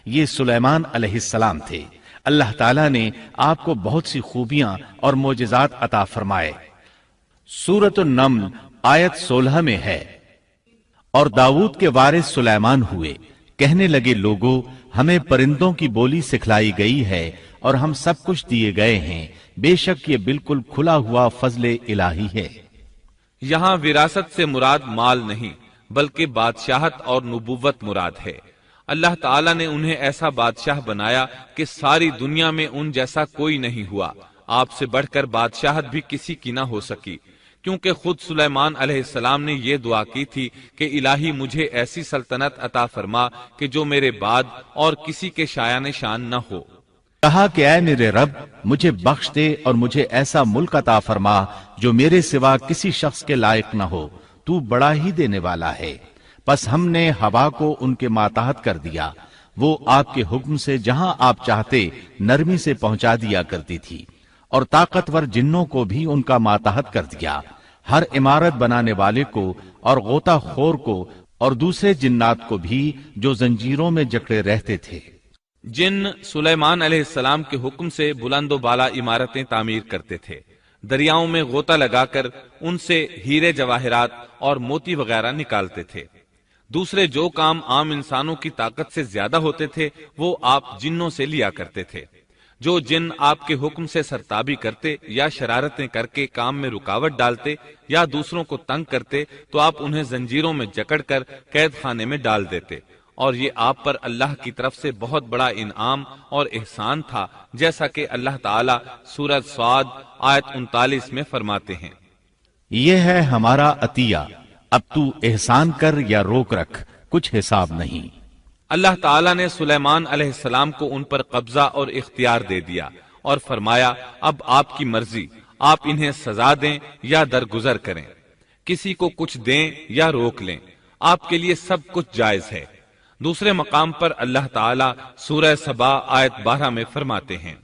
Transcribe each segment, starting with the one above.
یہ سلیمان علیہ السلام تھے۔ اللہ تعالیٰ نے آپ کو بہت سی خوبیاں اور معجزات عطا فرمائے۔ سورۃ النمل آیت 16 میں ہے، اور داؤد کے وارث سلیمان ہوئے، کہنے لگے لوگوں ہمیں پرندوں کی بولی سکھلائی گئی ہے اور ہم سب کچھ دیے گئے ہیں، بے شک یہ بالکل کھلا ہوا فضل الہی ہے۔ یہاں وراثت سے مراد مال نہیں بلکہ بادشاہت اور نبوت مراد ہے۔ اللہ تعالیٰ نے انہیں ایسا بادشاہ بنایا کہ ساری دنیا میں ان جیسا کوئی نہیں ہوا، آپ سے بڑھ کر بادشاہت بھی کسی کی نہ ہو سکی، کیونکہ خود سلیمان علیہ السلام نے یہ دعا کی تھی کہ الہی مجھے ایسی سلطنت عطا فرما کہ جو میرے بعد اور کسی کے شایان شان نہ ہو۔ کہا کہ اے میرے رب مجھے بخش دے اور مجھے ایسا ملک عطا فرما جو میرے سوا کسی شخص کے لائق نہ ہو، تو بڑا ہی دینے والا ہے۔ پس ہم نے ہوا کو ان کے ماتحت کر دیا، وہ آپ کے حکم سے جہاں آپ چاہتے نرمی سے پہنچا دیا کرتی تھی، اور طاقتور جنوں کو بھی ان کا ماتحت کر دیا، ہر عمارت بنانے والے کو اور غوطہ خور کو اور دوسرے جنات کو بھی جو زنجیروں میں جکڑے رہتے تھے۔ جن سلیمان علیہ السلام کے حکم سے بلند و بالا عمارتیں تعمیر کرتے تھے، دریاؤں میں غوطہ لگا کر ان سے ہیرے جواہرات اور موتی وغیرہ نکالتے تھے۔ دوسرے جو کام عام انسانوں کی طاقت سے زیادہ ہوتے تھے وہ آپ جنوں سے لیا کرتے تھے۔ جو جن آپ کے حکم سے سرتابی کرتے یا شرارتیں کر کے کام میں رکاوٹ ڈالتے یا دوسروں کو تنگ کرتے تو آپ انہیں زنجیروں میں جکڑ کر قید خانے میں ڈال دیتے، اور یہ آپ پر اللہ کی طرف سے بہت بڑا انعام اور احسان تھا، جیسا کہ اللہ تعالیٰ سورۃ صاد آیت 39 میں فرماتے ہیں، یہ ہے ہمارا عطیہ، اب تو احسان کر یا روک رکھ، کچھ حساب نہیں۔ اللہ تعالیٰ نے سلیمان علیہ السلام کو ان پر قبضہ اور اختیار دے دیا اور فرمایا اب آپ کی مرضی، آپ انہیں سزا دیں یا درگزر کریں، کسی کو کچھ دیں یا روک لیں، آپ کے لیے سب کچھ جائز ہے۔ دوسرے مقام پر اللہ تعالیٰ سورہ سبا آیت 12 میں فرماتے ہیں،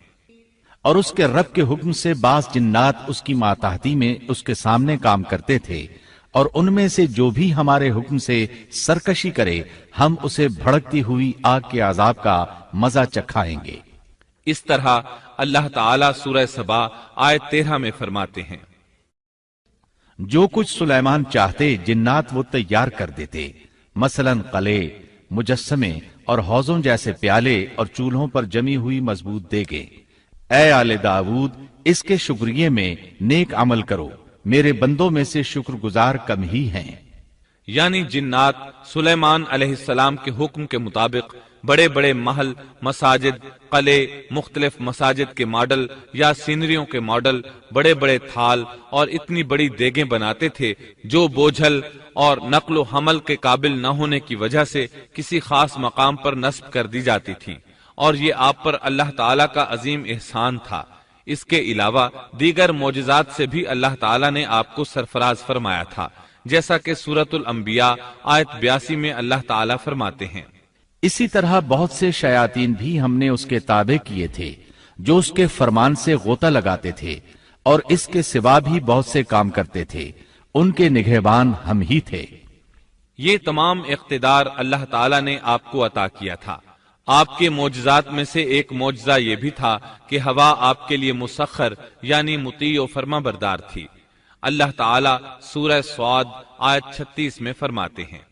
اور اس کے رب کے حکم سے بعض جنات اس کی ماتحتی میں اس کے سامنے کام کرتے تھے، اور ان میں سے جو بھی ہمارے حکم سے سرکشی کرے ہم اسے بھڑکتی ہوئی آگ کے عذاب کا مزہ چکھائیں گے۔ اس طرح اللہ تعالیٰ سورہ سبا آیت 13 میں فرماتے ہیں، جو کچھ سلیمان چاہتے جنات وہ تیار کر دیتے، مثلاً قلعے، مجسمے اور حوضوں جیسے پیالے اور چولہوں پر جمی ہوئی مضبوط دیگیں۔ اے آل داؤد اس کے شکریے میں نیک عمل کرو، میرے بندوں میں سے شکر گزار کم ہی ہیں۔ یعنی جنات سلیمان علیہ السلام کے حکم کے مطابق بڑے بڑے محل، مساجد، قلعے، مختلف مساجد کے ماڈل یا سینریوں کے ماڈل، بڑے بڑے تھال اور اتنی بڑی دیگیں بناتے تھے جو بوجھل اور نقل و حمل کے قابل نہ ہونے کی وجہ سے کسی خاص مقام پر نصب کر دی جاتی تھی، اور یہ آپ پر اللہ تعالیٰ کا عظیم احسان تھا۔ اس کے علاوہ دیگر معجزات سے بھی اللہ تعالیٰ نے آپ کو سرفراز فرمایا تھا، جیسا کہ سورۃ الانبیاء آیت 82 میں اللہ تعالیٰ فرماتے ہیں، اسی طرح بہت سے شیاطین بھی ہم نے اس کے تابع کیے تھے جو اس کے فرمان سے غوطہ لگاتے تھے، اور اس کے سوا بھی بہت سے کام کرتے تھے، ان کے نگہبان ہم ہی تھے۔ یہ تمام اقتدار اللہ تعالیٰ نے آپ کو عطا کیا تھا۔ آپ کے معجزات میں سے ایک معجزہ یہ بھی تھا کہ ہوا آپ کے لیے مسخر یعنی مطیع و فرما بردار تھی۔ اللہ تعالیٰ سورہ صاد آیت 36 میں فرماتے ہیں،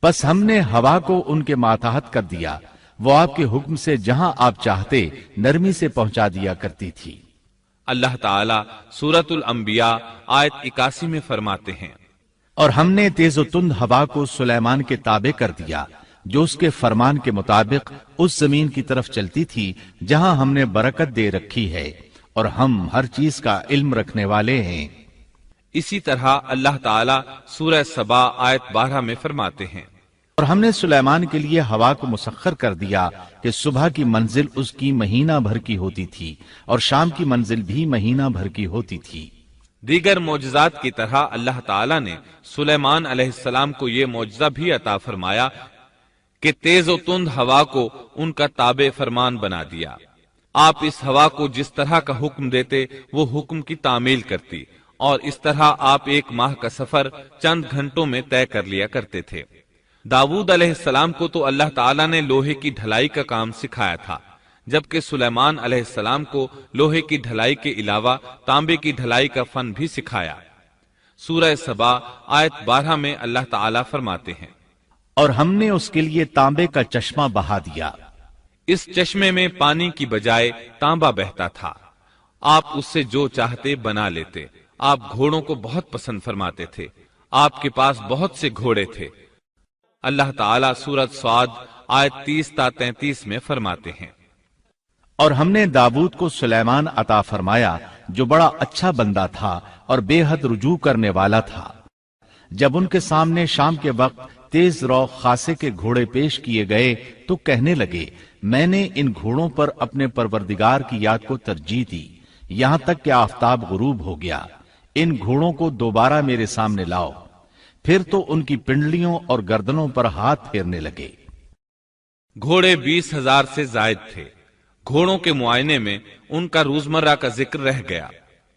بس ہم نے ہوا کو ان کے ماتحت کر دیا، وہ آپ کے حکم سے جہاں آپ چاہتے نرمی سے پہنچا دیا کرتی تھی۔ اللہ تعالیٰ سورۃ الانبیاء آیت 81 میں فرماتے ہیں، اور ہم نے تیز و تند ہوا کو سلیمان کے تابع کر دیا جو اس کے فرمان کے مطابق اس زمین کی طرف چلتی تھی جہاں ہم نے برکت دے رکھی ہے، اور ہم ہر چیز کا علم رکھنے والے ہیں۔ اسی طرح اللہ تعالیٰ سورہ سبا آیت 12 میں فرماتے ہیں، اور ہم نے سلیمان کے لیے ہوا کو مسخر کر دیا کہ صبح کی منزل اس کی مہینہ بھر کی ہوتی تھی اور شام کی منزل بھی مہینہ بھر کی ہوتی تھی۔ دیگر معجزات کی طرح اللہ تعالیٰ نے سلیمان علیہ السلام کو یہ معجزہ بھی عطا فرمایا کہ تیز و تند ہوا کو ان کا تابع فرمان بنا دیا۔ آپ اس ہوا کو جس طرح کا حکم دیتے وہ حکم کی تعمیل کرتی، اور اس طرح آپ ایک ماہ کا سفر چند گھنٹوں میں طے کر لیا کرتے تھے۔ داؤد علیہ السلام کو تو اللہ تعالیٰ نے لوہے کی ڈھلائی کا کام سکھایا تھا، جبکہ سلیمان علیہ السلام کو لوہے کی ڈھلائی کے علاوہ تانبے کی ڈھلائی کا فن بھی سکھایا۔ سورہ سبا آیت 12 میں اللہ تعالیٰ فرماتے ہیں، اور ہم نے اس کے لیے تانبے کا چشمہ بہا دیا۔ اس چشمے میں پانی کی بجائے تانبا بہتا تھا، آپ اس سے جو چاہتے بنا لیتے۔ آپ گھوڑوں کو بہت پسند فرماتے تھے، آپ کے پاس بہت سے گھوڑے تھے۔ اللہ تعالیٰ سورۃ صاد آیت 30 تا 33 میں فرماتے ہیں، اور ہم نے داؤد کو سلیمان عطا فرمایا جو بڑا اچھا بندہ تھا اور بے حد رجوع کرنے والا تھا۔ جب ان کے سامنے شام کے وقت تیز رو خاصے کے گھوڑے پیش کیے گئے تو کہنے لگے، میں نے ان گھوڑوں پر اپنے پروردگار کی یاد کو ترجیح دی یہاں تک کہ آفتاب غروب ہو گیا۔ ان گھوڑوں کو دوبارہ میرے سامنے لاؤ۔ پھر تو ان کی پنڈلیوں اور گردنوں پر ہاتھ پھیرنے لگے۔ گھوڑے 20,000 سے زائد تھے۔ گھوڑوں کے معائنے میں ان کا روزمرہ کا ذکر رہ گیا۔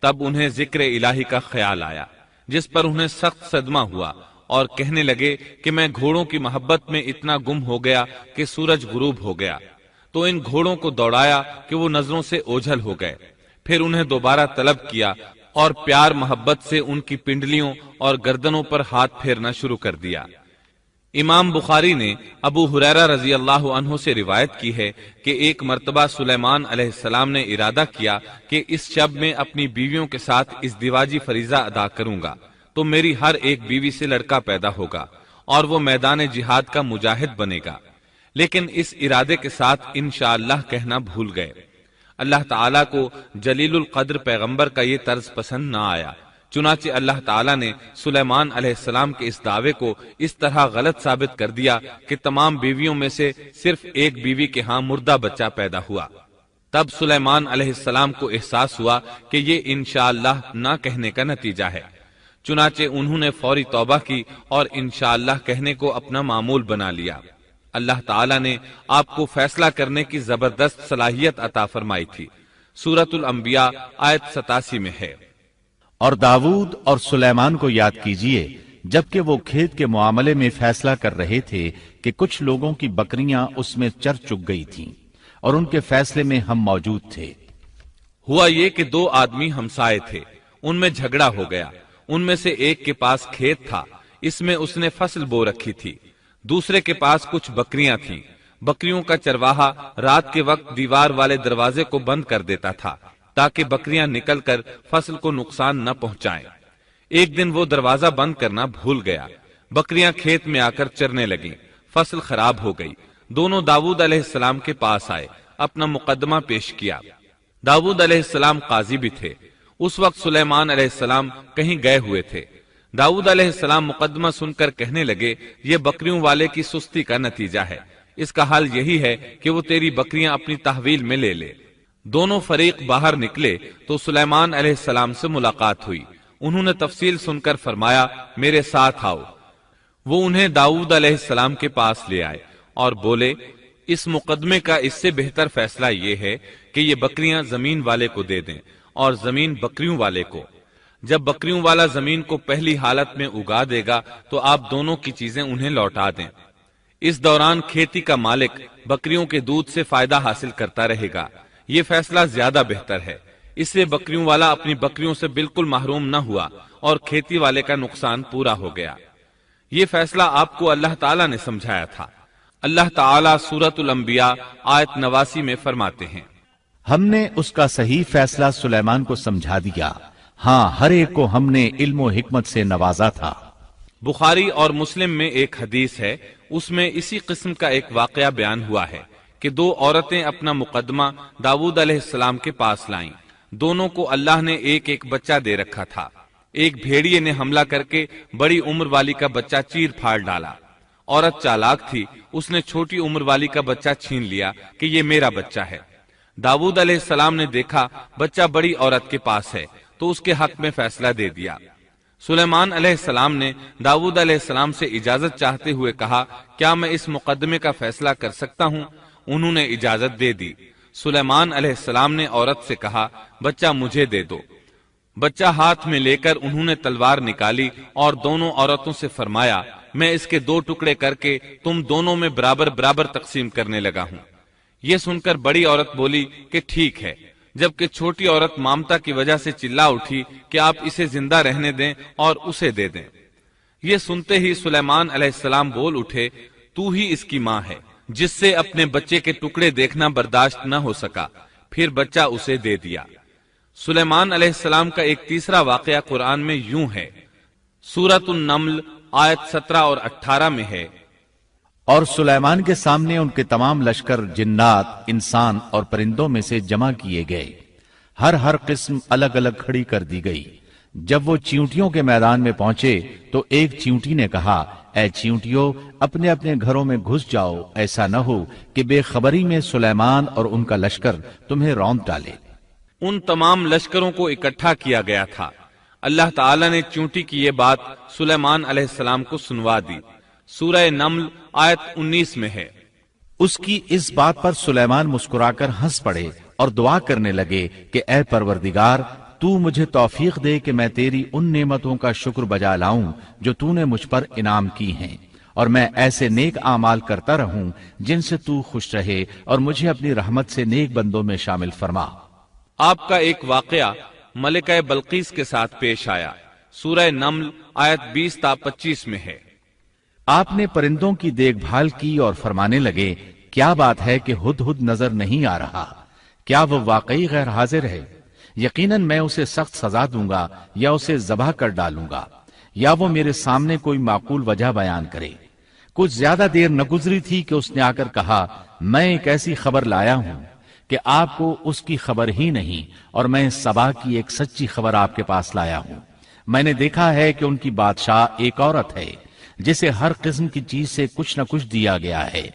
تب انہیں ذکر الہی کا خیال آیا، جس پر انہیں سخت صدمہ ہوا اور کہنے لگے کہ میں گھوڑوں کی محبت میں اتنا گم ہو گیا کہ سورج غروب ہو گیا۔ تو ان گھوڑوں کو دوڑایا کہ وہ نظروں سے اوجھل ہو گئے۔ پھر انہیں دوبارہ طلب کیا اور پیار محبت سے ان کی پنڈلیوں اور گردنوں پر ہاتھ پھیرنا شروع کر دیا۔ امام بخاری نے ابو ہریرہ رضی اللہ عنہ سے روایت کی ہے کہ ایک مرتبہ سلیمان علیہ السلام نے ارادہ کیا کہ اس شب میں اپنی بیویوں کے ساتھ ازدواجی فریضہ ادا کروں گا تو میری ہر ایک بیوی سے لڑکا پیدا ہوگا اور وہ میدان جہاد کا مجاہد بنے گا، لیکن اس ارادے کے ساتھ انشاءاللہ کہنا بھول گئے۔ اللہ تعالیٰ کو جلیل القدر پیغمبر کا یہ طرز پسند نہ آیا، چنانچہ اللہ تعالیٰ نے سلیمان علیہ السلام کے اس دعوے کو اس طرح غلط ثابت کر دیا کہ تمام بیویوں میں سے صرف ایک بیوی کے ہاں مردہ بچہ پیدا ہوا۔ تب سلیمان علیہ السلام کو احساس ہوا کہ یہ انشاءاللہ نہ کہنے کا نتیجہ ہے، چنانچہ انہوں نے فوری توبہ کی اور انشاءاللہ کہنے کو اپنا معمول بنا لیا۔ اللہ تعالیٰ نے آپ کو فیصلہ کرنے کی زبردست صلاحیت عطا فرمائی تھی۔ سورۃ الانبیاء آیت 87 میں ہے، اور داؤد اور سلیمان کو یاد کیجئے جبکہ وہ کھیت کے معاملے میں فیصلہ کر رہے تھے کہ کچھ لوگوں کی بکریاں اس میں چر چگ گئی تھیں اور ان کے فیصلے میں ہم موجود تھے۔ ہوا یہ کہ دو آدمی ہمسائے تھے، ان میں جھگڑا ہو گیا۔ ان میں سے ایک کے پاس کھیت تھا، اس میں اس نے فصل بو رکھی تھی، دوسرے کے پاس کچھ بکریاں تھیں۔ بکریوں کا چرواہا رات کے وقت دیوار والے دروازے کو بند کر دیتا تھا تاکہ بکریاں نکل کر فصل کو نقصان نہ پہنچائیں۔ ایک دن وہ دروازہ بند کرنا بھول گیا، بکریاں کھیت میں آ کر چرنے لگیں، فصل خراب ہو گئی۔ دونوں داؤد علیہ السلام کے پاس آئے، اپنا مقدمہ پیش کیا۔ داؤد علیہ السلام قاضی بھی تھے۔ اس وقت سلیمان علیہ السلام کہیں گئے ہوئے تھے۔ داؤد علیہ السلام مقدمہ سن کر کہنے لگے، یہ بکریوں والے کی سستی کا نتیجہ ہے، اس کا حل یہی ہے کہ وہ تیری بکریاں اپنی تحویل میں لے لے۔ دونوں فریق باہر نکلے تو سلیمان علیہ السلام سے ملاقات ہوئی۔ انہوں نے تفصیل سن کر فرمایا، میرے ساتھ آؤ۔ وہ انہیں داؤد علیہ السلام کے پاس لے آئے اور بولے، اس مقدمے کا اس سے بہتر فیصلہ یہ ہے کہ یہ بکریاں زمین والے کو دے دیں اور زمین بکریوں والے کو۔ جب بکریوں والا زمین کو پہلی حالت میں اگا دے گا تو آپ دونوں کی چیزیں انہیں لوٹا دیں۔ اس دوران کھیتی کا مالک بکریوں کے دودھ سے فائدہ حاصل کرتا رہے گا۔ یہ فیصلہ زیادہ بہتر ہے۔ اس سے بکریوں والا اپنی بکریوں سے بالکل محروم نہ ہوا اور کھیتی والے کا نقصان پورا ہو گیا۔ یہ فیصلہ آپ کو اللہ تعالیٰ نے سمجھایا تھا۔ اللہ تعالیٰ سورۃ الانبیاء آیت 89 میں فرماتے ہیں، ہم نے اس کا صحیح فیصلہ سلیمان کو سمجھا دیا، ہاں ہر ایک کو ہم نے علم و حکمت سے نوازا تھا۔ بخاری اور مسلم میں ایک حدیث ہے، اس میں اسی قسم کا ایک واقعہ بیان ہوا ہے کہ دو عورتیں اپنا مقدمہ داؤد علیہ السلام کے پاس لائیں۔ دونوں کو اللہ نے ایک ایک بچہ دے رکھا تھا۔ ایک بھیڑیے نے حملہ کر کے بڑی عمر والی کا بچہ چیر پھاڑ ڈالا۔ عورت چالاک تھی، اس نے چھوٹی عمر والی کا بچہ چھین لیا کہ یہ میرا بچہ ہے۔ داؤد علیہ السلام نے دیکھا بچہ بڑی عورت کے پاس ہے تو اس کے حق میں فیصلہ دے دیا۔ سلیمان علیہ السلام نے داؤد علیہ السلام سے اجازت چاہتے ہوئے کہا، کیا میں اس مقدمے کا فیصلہ کر سکتا ہوں؟ انہوں نے اجازت دے دی۔ سلیمان علیہ السلام نے عورت سے کہا، بچہ مجھے دے دو۔ بچہ ہاتھ میں لے کر انہوں نے تلوار نکالی اور دونوں عورتوں سے فرمایا، میں اس کے 2 ٹکڑے کر کے تم دونوں میں برابر برابر تقسیم کرنے لگا ہوں۔ یہ سن کر بڑی عورت بولی کہ ٹھیک ہے، جبکہ چھوٹی عورت مامتا کی وجہ سے چلا اٹھی کہ آپ اسے زندہ رہنے دیں اور اسے دے دیں۔ یہ سنتے ہی سلیمان علیہ السلام بول اٹھے، تو ہی اس کی ماں ہے، جس سے اپنے بچے کے ٹکڑے دیکھنا برداشت نہ ہو سکا، پھر بچہ اسے دے دیا۔ سلیمان علیہ السلام کا ایک تیسرا واقعہ قرآن میں یوں ہے، سورۃ النمل آیت 17 اور 18 میں ہے، اور سلیمان کے سامنے ان کے تمام لشکر جنات، انسان اور پرندوں میں سے جمع کیے گئے، ہر قسم الگ الگ کھڑی کر دی گئی۔ جب وہ چیونٹیوں کے میدان میں پہنچے تو ایک چیونٹی نے کہا، اے چیونٹیوں، اپنے اپنے گھروں میں گھس جاؤ، ایسا نہ ہو کہ بے خبری میں سلیمان اور ان کا لشکر تمہیں روند ڈالے۔ ان تمام لشکروں کو اکٹھا کیا گیا تھا۔ اللہ تعالیٰ نے چیونٹی کی یہ بات سلیمان علیہ السلام کو سنوا دی۔ سورہ نمل آیت 19 میں ہے، اس کی اس بات پر سلیمان مسکرا کر ہنس پڑے اور دعا کرنے لگے کہ اے پروردگار، تو مجھے توفیق دے کہ میں تیری ان نعمتوں کا شکر بجا لاؤں جو تو نے مجھ پر انعام کی ہیں، اور میں ایسے نیک اعمال کرتا رہوں جن سے تو خوش رہے، اور مجھے اپنی رحمت سے نیک بندوں میں شامل فرما۔ آپ کا ایک واقعہ ملکہ بلقیس کے ساتھ پیش آیا۔ سورہ نمل آیت 20 تا 25 میں ہے، آپ نے پرندوں کی دیکھ بھال کی اور فرمانے لگے، کیا بات ہے کہ ہدہد نظر نہیں آ رہا؟ کیا وہ واقعی غیر حاضر ہے؟ یقیناً میں اسے سخت سزا دوں گا، یا اسے ذبح کر ڈالوں گا، یا وہ میرے سامنے کوئی معقول وجہ بیان کرے۔ کچھ زیادہ دیر نہ گزری تھی کہ اس نے آ کر کہا، میں ایک ایسی خبر لایا ہوں کہ آپ کو اس کی خبر ہی نہیں، اور میں سبا کی ایک سچی خبر آپ کے پاس لایا ہوں۔ میں نے دیکھا ہے کہ ان کی بادشاہ ایک عورت ہے جسے ہر قسم کی چیز سے کچھ نہ کچھ دیا گیا ہے،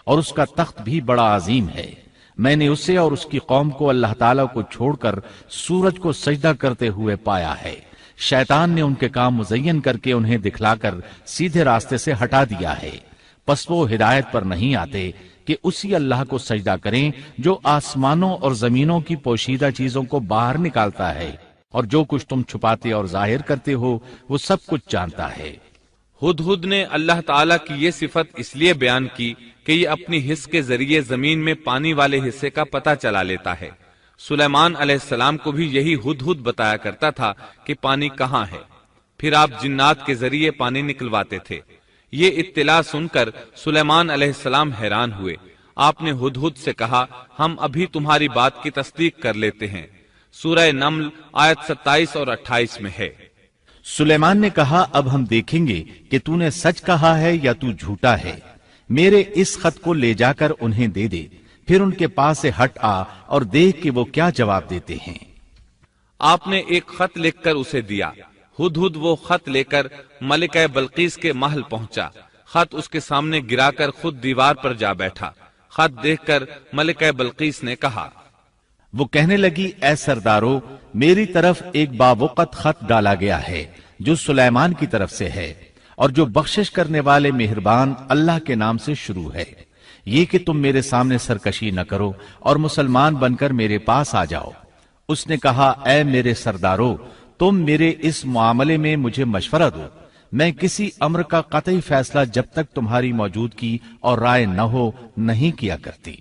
اور اس کا تخت بھی بڑا عظیم ہے۔ میں نے اسے اور اس کی قوم کو اللہ تعالیٰ کو چھوڑ کر سورج کو سجدہ کرتے ہوئے پایا ہے۔ شیطان نے ان کے کام مزین کر کے انہیں دکھلا کر سیدھے راستے سے ہٹا دیا ہے، پس وہ ہدایت پر نہیں آتے کہ اسی اللہ کو سجدہ کریں جو آسمانوں اور زمینوں کی پوشیدہ چیزوں کو باہر نکالتا ہے، اور جو کچھ تم چھپاتے اور ظاہر کرتے ہو وہ سب کچھ جانتا ہے۔ ہدہد نے اللہ تعالیٰ کی یہ صفت اس لیے بیان کی کہ یہ اپنی حس کے ذریعے زمین میں پانی والے حصے کا پتہ چلا لیتا ہے۔ سلیمان علیہ السلام کو بھی یہی ہدہد بتایا کرتا تھا کہ پانی کہاں ہے، پھر آپ جنات کے ذریعے پانی نکلواتے تھے۔ یہ اطلاع سن کر سلیمان علیہ السلام حیران ہوئے۔ آپ نے ہدہد سے کہا، ہم ابھی تمہاری بات کی تصدیق کر لیتے ہیں۔ سورہ نمل آیت 27 اور 28 میں ہے، سلیمان نے کہا، اب ہم دیکھیں گے کہ تو نے سچ کہا ہے یا تو جھوٹا ہے۔ میرے اس خط کو لے جا کر انہیں دے دے، پھر ان کے پاس سے ہٹ آ اور دیکھ کہ وہ کیا جواب دیتے ہیں۔ آپ نے ایک خط لکھ کر اسے دیا۔ ہدہد وہ خط لے کر ملکہ بلقیس کے محل پہنچا۔ خط اس کے سامنے گرا کر خود دیوار پر جا بیٹھا۔ خط دیکھ کر ملکہ بلقیس نے کہا، وہ کہنے لگی، اے سردارو، میری طرف ایک باوقت خط ڈالا گیا ہے جو سلیمان کی طرف سے ہے، اور جو بخشش کرنے والے مہربان اللہ کے نام سے شروع ہے، یہ کہ تم میرے سامنے سرکشی نہ کرو اور مسلمان بن کر میرے پاس آ جاؤ۔ اس نے کہا، اے میرے سردارو، تم میرے اس معاملے میں مجھے مشورہ دو۔ میں کسی امر کا قطعی فیصلہ جب تک تمہاری موجودگی اور رائے نہ ہو نہیں کیا کرتی۔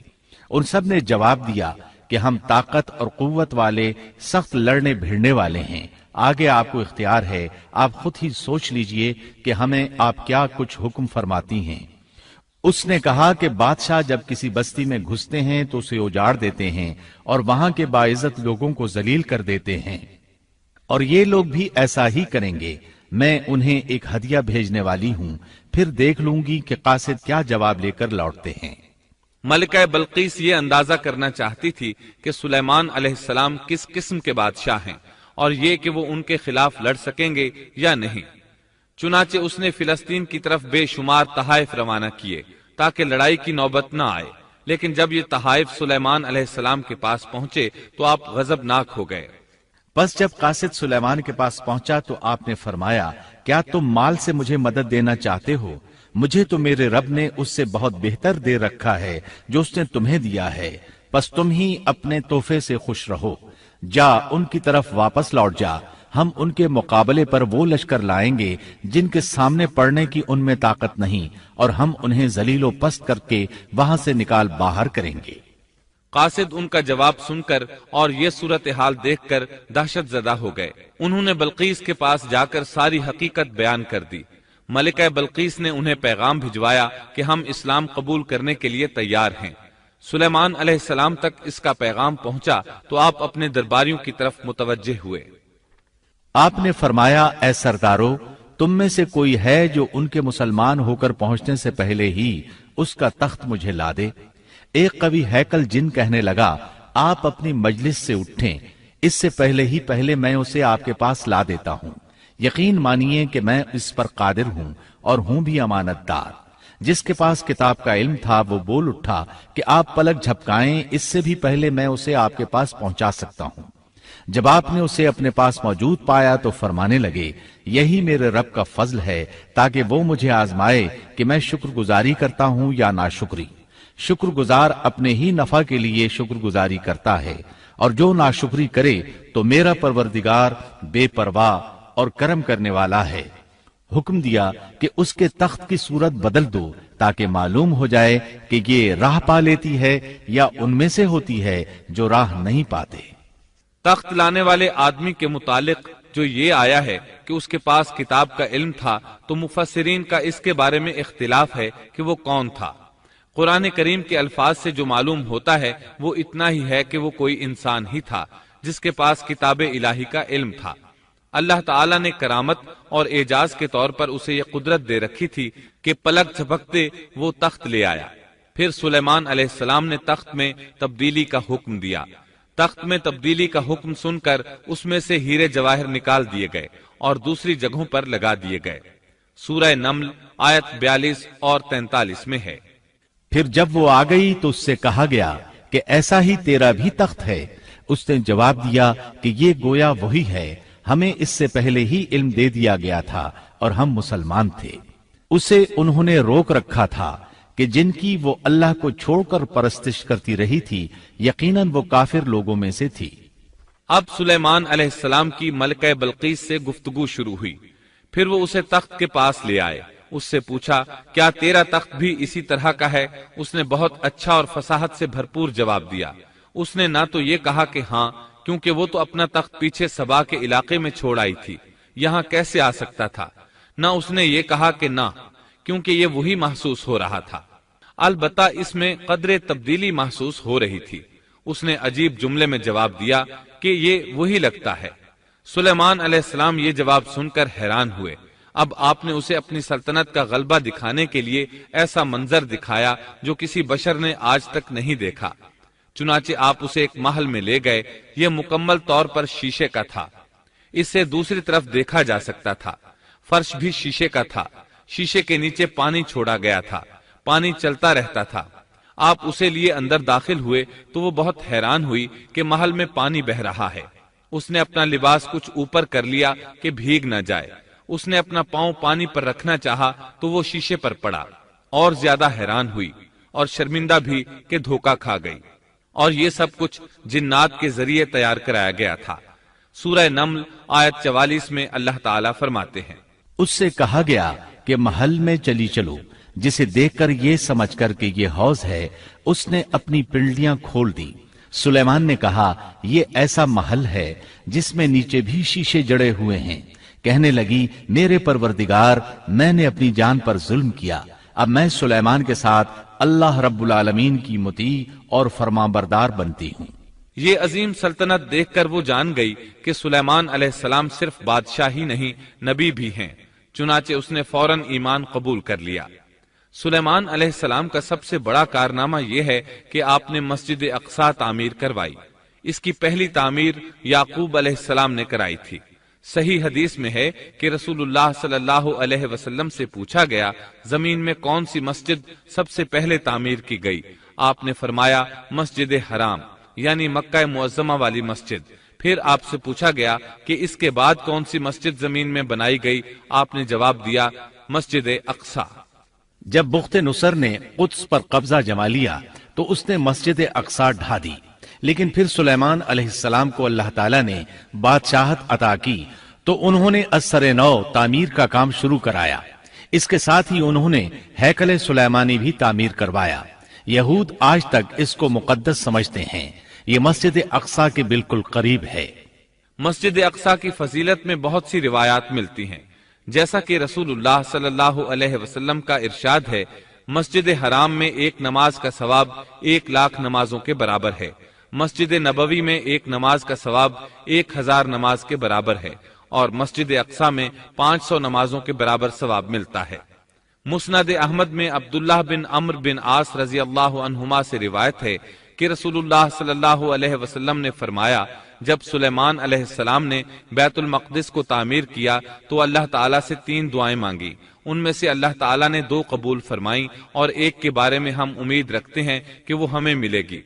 ان سب نے جواب دیا کہ ہم طاقت اور قوت والے، سخت لڑنے بھیڑنے والے ہیں، آگے آپ کو اختیار ہے، آپ خود ہی سوچ لیجئے کہ ہمیں آپ کیا کچھ حکم فرماتی ہیں۔ اس نے کہا کہ بادشاہ جب کسی بستی میں گھستے ہیں تو اسے اجاڑ دیتے ہیں اور وہاں کے باعزت لوگوں کو ذلیل کر دیتے ہیں، اور یہ لوگ بھی ایسا ہی کریں گے۔ میں انہیں ایک ہدیہ بھیجنے والی ہوں، پھر دیکھ لوں گی کہ قاصد کیا جواب لے کر لوٹتے ہیں۔ ملکہ بلقیس یہ اندازہ کرنا چاہتی تھی کہ سلیمان علیہ السلام کس قسم کے بادشاہ ہیں، اور یہ کہ وہ ان کے خلاف لڑ سکیں گے یا نہیں۔ چنانچہ اس نے فلسطین کی طرف بے شمار تحائف روانہ کیے تاکہ لڑائی کی نوبت نہ آئے، لیکن جب یہ تحائف سلیمان علیہ السلام کے پاس پہنچے تو آپ غضبناک ہو گئے۔ پس جب قاصد سلیمان کے پاس پہنچا تو آپ نے فرمایا، کیا تم مال سے مجھے مدد دینا چاہتے ہو؟ مجھے تو میرے رب نے اس سے بہت بہتر دے رکھا ہے جو اس نے تمہیں دیا ہے، پس تم ہی اپنے تحفے سے خوش رہو۔ جا ان کی طرف واپس لوٹ جا ہم ان کے مقابلے پر وہ لشکر لائیں گے جن کے سامنے پڑنے کی ان میں طاقت نہیں، اور ہم انہیں ذلیل و پست کر کے وہاں سے نکال باہر کریں گے۔ قاصد ان کا جواب سن کر اور یہ صورتحال دیکھ کر دہشت زدہ ہو گئے۔ انہوں نے بلقیس کے پاس جا کر ساری حقیقت بیان کر دی۔ ملکہ بلقیس نے انہیں پیغام بھجوایا کہ ہم اسلام قبول کرنے کے لیے تیار ہیں۔ سلیمان علیہ السلام تک اس کا پیغام پہنچا تو آپ اپنے درباریوں کی طرف متوجہ ہوئے۔ آپ نے فرمایا، اے سردارو، تم میں سے کوئی ہے جو ان کے مسلمان ہو کر پہنچنے سے پہلے ہی اس کا تخت مجھے لا دے؟ ایک قوی ہیکل جن کہنے لگا، آپ اپنی مجلس سے اٹھیں، اس سے پہلے میں اسے آپ کے پاس لا دیتا ہوں۔ یقین مانیے کہ میں اس پر قادر ہوں اور ہوں بھی امانت دار۔ جس کے پاس کتاب کا علم تھا وہ بول اٹھا کہ آپ پلک جھپکائیں، اس سے بھی پہلے میں اسے آپ کے پاس پہنچا سکتا ہوں۔ جب آپ نے اسے اپنے پاس موجود پایا تو فرمانے لگے، یہی میرے رب کا فضل ہے تاکہ وہ مجھے آزمائے کہ میں شکر گزاری کرتا ہوں یا ناشکری۔ شکر گزار اپنے ہی نفع کے لیے شکر گزاری کرتا ہے، اور جو ناشکری کرے تو میرا پروردگار بے پرواہ اور کرم کرنے والا ہے۔ حکم دیا کہ اس کے تخت کی صورت بدل دو تاکہ معلوم ہو جائے کہ یہ راہ پا لیتی ہے یا ان میں سے ہوتی ہے جو راہ نہیں پاتے۔ تخت لانے والے آدمی کے متعلق جو یہ آیا ہے کہ اس کے پاس کتاب کا علم تھا، تو مفسرین کا اس کے بارے میں اختلاف ہے کہ وہ کون تھا۔ قرآن کریم کے الفاظ سے جو معلوم ہوتا ہے وہ اتنا ہی ہے کہ وہ کوئی انسان ہی تھا جس کے پاس کتاب الہی کا علم تھا۔ اللہ تعالیٰ نے کرامت اور اعجاز کے طور پر اسے یہ قدرت دے رکھی تھی کہ پلک جھپکتے وہ تخت لے آیا۔ پھر سلیمان علیہ السلام نے تخت میں تبدیلی کا حکم دیا۔ تخت میں تبدیلی کا حکم سن کر اس میں سے ہیرے جواہر نکال دیے گئے اور دوسری جگہوں پر لگا دیے گئے۔ سورہ نمل آیت 42 اور 43 میں ہے۔ پھر جب وہ آ گئی تو اس سے کہا گیا کہ ایسا ہی تیرا بھی تخت ہے۔ اس نے جواب دیا کہ یہ گویا وہی ہے، ہمیں اس سے پہلے ہی علم دے دیا گیا تھا اور ہم مسلمان تھے۔ اسے انہوں نے روک رکھا تھا کہ جن کی وہ اللہ کو چھوڑ کر پرستش کرتی رہی تھی، یقیناً وہ کافر لوگوں میں سے تھی۔ اب سلیمان علیہ السلام کی ملکہ بلقیس سے گفتگو شروع ہوئی۔ پھر وہ اسے تخت کے پاس لے آئے۔ اس سے پوچھا، کیا تیرا تخت بھی اسی طرح کا ہے؟ اس نے بہت اچھا اور فصاحت سے بھرپور جواب دیا۔ اس نے نہ تو یہ کہا کہ ہاں، کیونکہ وہ تو اپنا تخت پیچھے سبا کے علاقے میں چھوڑ آئی تھی، یہاں کیسے آ سکتا تھا، نہ اس نے یہ کہا کہ نہ، کیونکہ یہ وہی محسوس ہو رہا تھا۔ البتہ اس میں قدر تبدیلی محسوس ہو رہی تھی۔ اس نے عجیب جملے میں جواب دیا کہ یہ وہی لگتا ہے۔ سلیمان علیہ السلام یہ جواب سن کر حیران ہوئے۔ اب آپ نے اسے اپنی سلطنت کا غلبہ دکھانے کے لیے ایسا منظر دکھایا جو کسی بشر نے آج تک نہیں دیکھا۔ چنانچہ آپ اسے ایک محل میں لے گئے۔ یہ مکمل طور پر شیشے کا تھا۔ اس سے دوسری طرف دیکھا جا سکتا تھا۔ فرش بھی شیشے کا تھا۔ شیشے کے نیچے پانی چھوڑا گیا تھا۔ پانی چلتا رہتا تھا۔ آپ اسے لیے اندر داخل ہوئے تو وہ بہت حیران ہوئی کہ محل میں پانی بہ رہا ہے۔ اس نے اپنا لباس کچھ اوپر کر لیا کہ بھیگ نہ جائے۔ اس نے اپنا پاؤں پانی پر رکھنا چاہا تو وہ شیشے پر پڑا، اور زیادہ حیران ہوئی اور شرمندہ بھی کہ دھوکا کھا گئی۔ اور یہ سب کچھ جنات کے ذریعے تیار کرایا گیا تھا۔ سورہ نمل آیت 44 میں اللہ تعالیٰ فرماتے ہیں، اس سے کہا گیا کہ محل میں چلی چلو، جسے دیکھ کر یہ سمجھ کر کہ یہ حوض ہے، اس نے اپنی پنڈلیاں کھول دی۔ سلیمان نے کہا، یہ ایسا محل ہے جس میں نیچے بھی شیشے جڑے ہوئے ہیں۔ کہنے لگی، میرے پروردگار، میں نے اپنی جان پر ظلم کیا، اب میں سلیمان کے ساتھ اللہ رب العالمین کی مطیع اور فرمانبردار بنتی ہوں۔ یہ عظیم سلطنت دیکھ کر وہ جان گئی کہ سلیمان علیہ السلام صرف بادشاہ ہی نہیں، نبی بھی ہیں۔ چنانچہ اس نے فوراً ایمان قبول کر لیا۔ سلیمان علیہ السلام کا سب سے بڑا کارنامہ یہ ہے کہ آپ نے مسجد اقصی تعمیر کروائی۔ اس کی پہلی تعمیر یعقوب علیہ السلام نے کرائی تھی۔ صحیح حدیث میں ہے کہ رسول اللہ صلی اللہ علیہ وسلم سے پوچھا گیا، زمین میں کون سی مسجد سب سے پہلے تعمیر کی گئی؟ آپ نے فرمایا، مسجد حرام، یعنی مکہ معظمہ والی مسجد۔ پھر آپ سے پوچھا گیا کہ اس کے بعد کون سی مسجد زمین میں بنائی گئی؟ آپ نے جواب دیا، مسجد اقصی۔ جب بخت نصر نے قدس پر قبضہ جما لیا تو اس نے مسجد اقصی ڈھا دی۔ لیکن پھر سلیمان علیہ السلام کو اللہ تعالیٰ نے بادشاہت عطا کی تو انہوں نے اثر نو تعمیر کا کام شروع کرایا۔ اس کے ساتھ ہی انہوں نے ہیکل سلیمانی بھی تعمیر کروایا۔ یہود آج تک اس کو مقدس سمجھتے ہیں۔ یہ مسجد اقصی کے بالکل قریب ہے۔ مسجد اقصی کی فضیلت میں بہت سی روایات ملتی ہیں، جیسا کہ رسول اللہ صلی اللہ علیہ وسلم کا ارشاد ہے، مسجد حرام میں ایک نماز کا ثواب 1,00,000 نمازوں کے برابر ہے، مسجد نبوی میں ایک نماز کا ثواب 1,000 نماز کے برابر ہے، اور مسجد اقصی میں 500 نمازوں کے برابر ثواب ملتا ہے۔ مسند احمد میں عبداللہ بن عمرو بن عاص رضی اللہ عنہما سے روایت ہے کہ رسول اللہ صلی اللہ علیہ وسلم نے فرمایا، جب سلیمان علیہ السلام نے بیت المقدس کو تعمیر کیا تو اللہ تعالیٰ سے 3 دعائیں مانگی، ان میں سے اللہ تعالیٰ نے 2 قبول فرمائیں اور ایک کے بارے میں ہم امید رکھتے ہیں کہ وہ ہمیں ملے گی۔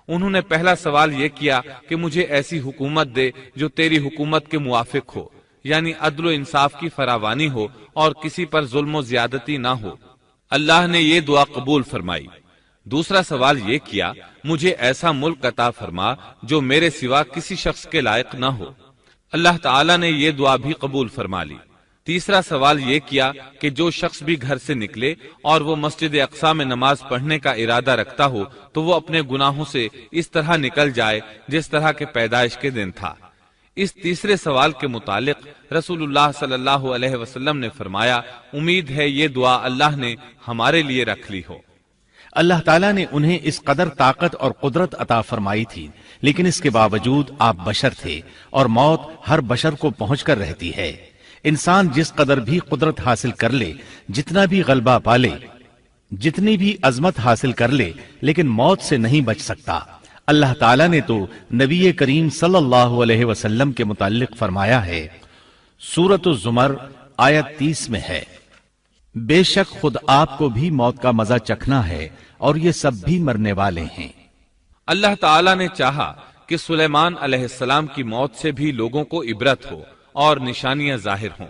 انہوں نے پہلا سوال یہ کیا کہ مجھے ایسی حکومت دے جو تیری حکومت کے موافق ہو، یعنی عدل و انصاف کی فراوانی ہو اور کسی پر ظلم و زیادتی نہ ہو۔ اللہ نے یہ دعا قبول فرمائی۔ دوسرا سوال یہ کیا، مجھے ایسا ملک عطا فرما جو میرے سوا کسی شخص کے لائق نہ ہو۔ اللہ تعالیٰ نے یہ دعا بھی قبول فرما لی۔ تیسرا سوال یہ کیا کہ جو شخص بھی گھر سے نکلے اور وہ مسجد اقصی میں نماز پڑھنے کا ارادہ رکھتا ہو تو وہ اپنے گناہوں سے اس طرح نکل جائے جس طرح کے پیدائش کے دن تھا۔ اس تیسرے سوال کے متعلق رسول اللہ صلی اللہ علیہ وسلم نے فرمایا، امید ہے یہ دعا اللہ نے ہمارے لیے رکھ لی ہو۔ اللہ تعالیٰ نے انہیں اس قدر طاقت اور قدرت عطا فرمائی تھی، لیکن اس کے باوجود آپ بشر تھے اور موت ہر بشر کو پہنچ کر رہتی ہے۔ انسان جس قدر بھی قدرت حاصل کر لے، جتنا بھی غلبہ پالے، جتنی بھی عظمت حاصل کر لے، لیکن موت سے نہیں بچ سکتا۔ اللہ تعالیٰ نے تو نبی کریم صلی اللہ علیہ وسلم کے متعلق فرمایا ہے، سورۃ الزمر آیت 30 میں ہے، بے شک خود آپ کو بھی موت کا مزہ چکھنا ہے اور یہ سب بھی مرنے والے ہیں۔ اللہ تعالیٰ نے چاہا کہ سلیمان علیہ السلام کی موت سے بھی لوگوں کو عبرت ہو اور نشانیاں ظاہر ہوں،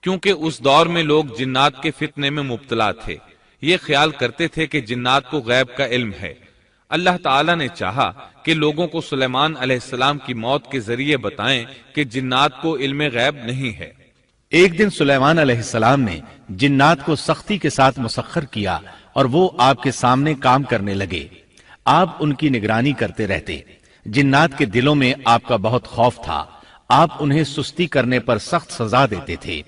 کیونکہ اس دور میں لوگ جنات کے فتنے میں مبتلا تھے۔ یہ خیال کرتے تھے کہ جنات کو غیب کا علم ہے۔ اللہ تعالیٰ نے چاہا کہ لوگوں کو سلیمان علیہ السلام کی موت کے ذریعے بتائیں کہ جنات کو علم غیب نہیں ہے۔ ایک دن سلیمان علیہ السلام نے جنات کو سختی کے ساتھ مسخر کیا اور وہ آپ کے سامنے کام کرنے لگے۔ آپ ان کی نگرانی کرتے رہتے۔ جنات کے دلوں میں آپ کا بہت خوف تھا۔ آپ انہیں سستی کرنے پر سخت سزا دیتے تھے۔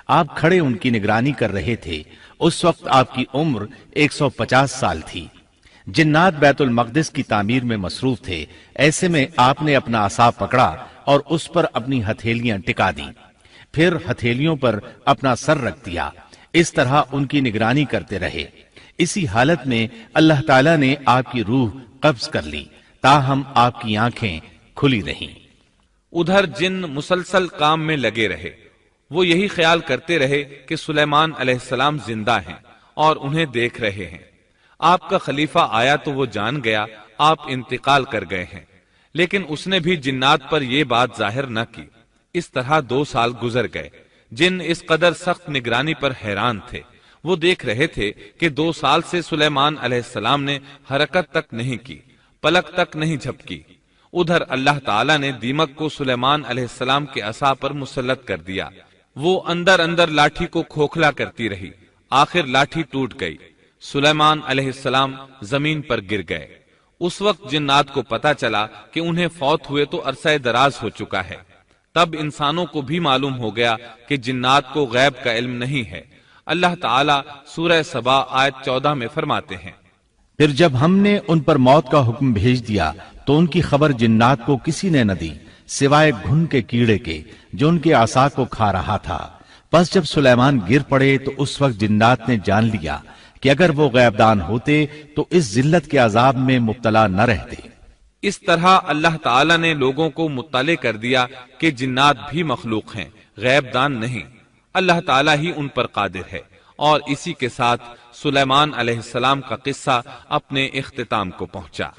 آپ کھڑے ان کی نگرانی کر رہے تھے۔ اس وقت آپ کی عمر 150 سال تھی۔ جنات بیت المقدس کی تعمیر میں مصروف تھے۔ ایسے میں آپ نے اپنا عصا پکڑا اور اس پر اپنی ہتھیلیاں ٹکا دیں، پھر ہتھیلیوں پر اپنا سر رکھ دیا۔ اس طرح ان کی نگرانی کرتے رہے۔ اسی حالت میں اللہ تعالیٰ نے آپ کی روح قبض کر لی، تاہم آپ کی آنکھیں کھلی رہیں۔ ادھر جن مسلسل کام میں لگے رہے۔ وہ یہی خیال کرتے رہے کہ سلیمان علیہ السلام زندہ ہیں اور انہیں دیکھ رہے ہیں۔ آپ کا خلیفہ آیا تو وہ جان گیا آپ انتقال کر گئے ہیں، لیکن اس نے بھی جنات پر یہ بات ظاہر نہ کی۔ اس طرح 2 سال گزر گئے۔ جن اس قدر سخت نگرانی پر حیران تھے۔ وہ دیکھ رہے تھے کہ 2 سال سے سلیمان علیہ السلام نے حرکت تک نہیں کی، پلک تک نہیں جھپکی۔ ادھر اللہ تعالیٰ نے دیمک کو سلیمان علیہ السلام کے عصا پر مسلط کر دیا۔ وہ اندر اندر لاٹھی کو کھوکھلا کرتی رہی۔ آخر لاٹھی ٹوٹ گئی۔ سلیمان علیہ السلام زمین پر گر گئے۔ اس وقت جنات کو پتا چلا کہ انہیں فوت ہوئے تو عرصہ دراز ہو چکا ہے۔ تب انسانوں کو بھی معلوم ہو گیا کہ جنات کو غیب کا علم نہیں ہے۔ اللہ تعالیٰ سورہ سبا آیت 14 میں فرماتے ہیں، پھر جب ہم نے ان پر موت کا حکم بھیج دیا تو ان کی خبر جنات کو کسی نے نہ دی سوائے گھن کے کیڑے کے جو ان کے عصا کو کھا رہا تھا۔ پس جب سلیمان گر پڑے تو اس وقت جنات نے جان لیا کہ اگر وہ غیب دان ہوتے تو اس ذلت کے عذاب میں مبتلا نہ رہتے۔ اس طرح اللہ تعالیٰ نے لوگوں کو مطلع کر دیا کہ جنات بھی مخلوق ہیں، غیب دان نہیں۔ اللہ تعالیٰ ہی ان پر قادر ہے۔ اور اسی کے ساتھ سلیمان علیہ السلام کا قصہ اپنے اختتام کو پہنچا۔